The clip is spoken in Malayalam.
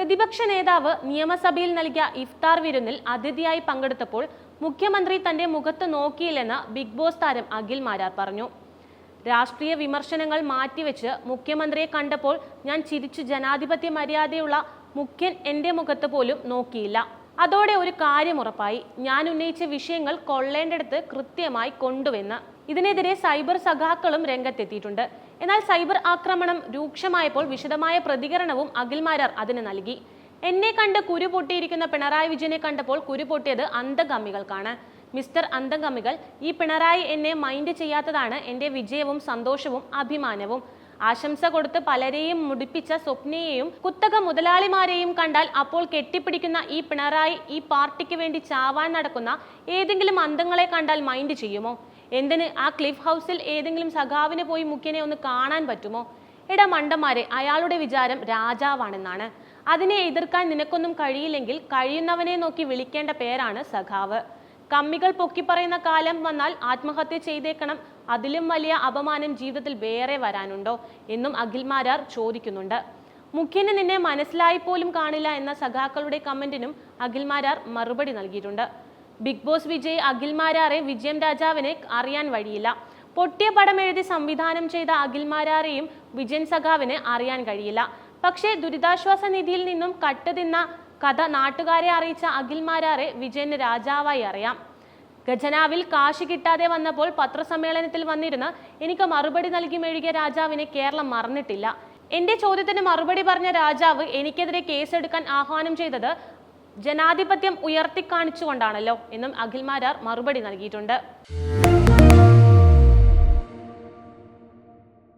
പ്രതിപക്ഷ നേതാവ് നിയമസഭയിൽ നൽകിയ ഇഫ്താർ വിരുന്നിൽ അതിഥിയായി പങ്കെടുത്തപ്പോൾ മുഖ്യമന്ത്രി തന്റെ മുഖത്ത് നോക്കിയില്ലെന്ന് ബിഗ് ബോസ് താരം അഖിൽ മാരാർ പറഞ്ഞു. രാഷ്ട്രീയ വിമർശനങ്ങൾ മാറ്റിവെച്ച് മുഖ്യമന്ത്രിയെ കണ്ടപ്പോൾ ഞാൻ ചിരിച്ചു. ജനാധിപത്യ മര്യാദയുള്ള മുഖ്യൻ എന്റെ മുഖത്ത് പോലും നോക്കിയില്ല. അതോടെ ഒരു കാര്യം ഉറപ്പായി, ഞാൻ ഉന്നയിച്ച വിഷയങ്ങൾ കൊള്ളേണ്ടടുത്ത് കൃത്യമായി കൊണ്ടുവന്ന്. ഇതിനെതിരെ സൈബർ സഖാക്കളും രംഗത്തെത്തിയിട്ടുണ്ട്. എന്നാൽ സൈബർ ആക്രമണം രൂക്ഷമായപ്പോൾ വിശദമായ പ്രതികരണവും അഖിൽ മാരാർ അതിന് നൽകി. എന്നെ കണ്ട് കുരു പൊട്ടിയിരിക്കുന്ന പിണറായി വിജയനെ കണ്ടപ്പോൾ കുരു പൊട്ടിയത് അന്തംഗമികൾക്കാണ്. മിസ്റ്റർ അന്തംഗമികൾ, ഈ പിണറായി എന്നെ മൈൻഡ് ചെയ്യാത്തതാണ് എന്റെ വിജയവും സന്തോഷവും അഭിമാനവും. ആശംസ കൊടുത്ത് പലരെയും മുടിപ്പിച്ച സ്വപ്നയെയും കുത്തക മുതലാളിമാരെയും കണ്ടാൽ അപ്പോൾ കെട്ടിപ്പിടിക്കുന്ന ഈ പിണറായി ഈ പാർട്ടിക്ക് വേണ്ടി ചാവാൻ നടക്കുന്ന ഏതെങ്കിലും അന്തങ്ങളെ കണ്ടാൽ മൈൻഡ് ചെയ്യുമോ? എന്തിന് ആ ക്ലിഫ് ഹൗസിൽ ഏതെങ്കിലും സഖാവിന് പോയി മുഖ്യനെ ഒന്ന് കാണാൻ പറ്റുമോ? എടാ മണ്ടന്മാരെ, അയാളുടെ വിചാരം രാജാവാണെന്നാണ്. അതിനെ എതിർക്കാൻ നിനക്കൊന്നും കഴിയില്ലെങ്കിൽ കഴിയുന്നവനെ നോക്കി വിളിക്കേണ്ട പേരാണ് സഖാവ്. കമ്മികൾ പൊക്കിപ്പറയുന്ന കാലം വന്നാൽ ആത്മഹത്യ ചെയ്തേക്കണം. അതിലും വലിയ അപമാനം ജീവിതത്തിൽ വേറെ വരാനുണ്ടോ എന്നും അഖിൽ മാരാർ ചോദിക്കുന്നുണ്ട്. മുഖ്യന് നിന്നെ മനസ്സിലായി പോലും കാണില്ല എന്ന സഖാക്കളുടെ കമന്റിനും അഖിൽ മാരാർ മറുപടി നൽകിയിട്ടുണ്ട്. ബിഗ് ബോസ് വിജയ് അഖിൽ മാരാറെ വിജയം രാജാവിനെ അറിയാൻ വഴിയില്ല. പൊട്ടിയ പടം എഴുതി സംവിധാനം ചെയ്ത അഖിൽ മാരാറെയും വിജയൻ സഖാവിന് അറിയാൻ കഴിയില്ല. പക്ഷേ ദുരിതാശ്വാസ നിധിയിൽ നിന്നും കട്ടുതിന്ന കഥ നാട്ടുകാരെ അറിയിച്ച അഖിൽ മാരാറെ വിജയന് രാജാവായി അറിയാം. ഖജനാവിൽ കാശ് കിട്ടാതെ വന്നപ്പോൾ പത്രസമ്മേളനത്തിൽ വന്നിരുന്ന് എനിക്ക് മറുപടി നൽകി മെഴുകിയ രാജാവിനെ കേരളം മറന്നിട്ടില്ല. എന്റെ ചോദ്യത്തിന് മറുപടി പറഞ്ഞ രാജാവ് എനിക്കെതിരെ കേസെടുക്കാൻ ആഹ്വാനം ചെയ്തത് ജനാധിപത്യം ഉയർത്തിക്കാണിച്ചുകൊണ്ടാണല്ലോ എന്നും അഖിൽ മാരാർ മറുപടി നൽകിയിട്ടുണ്ട്.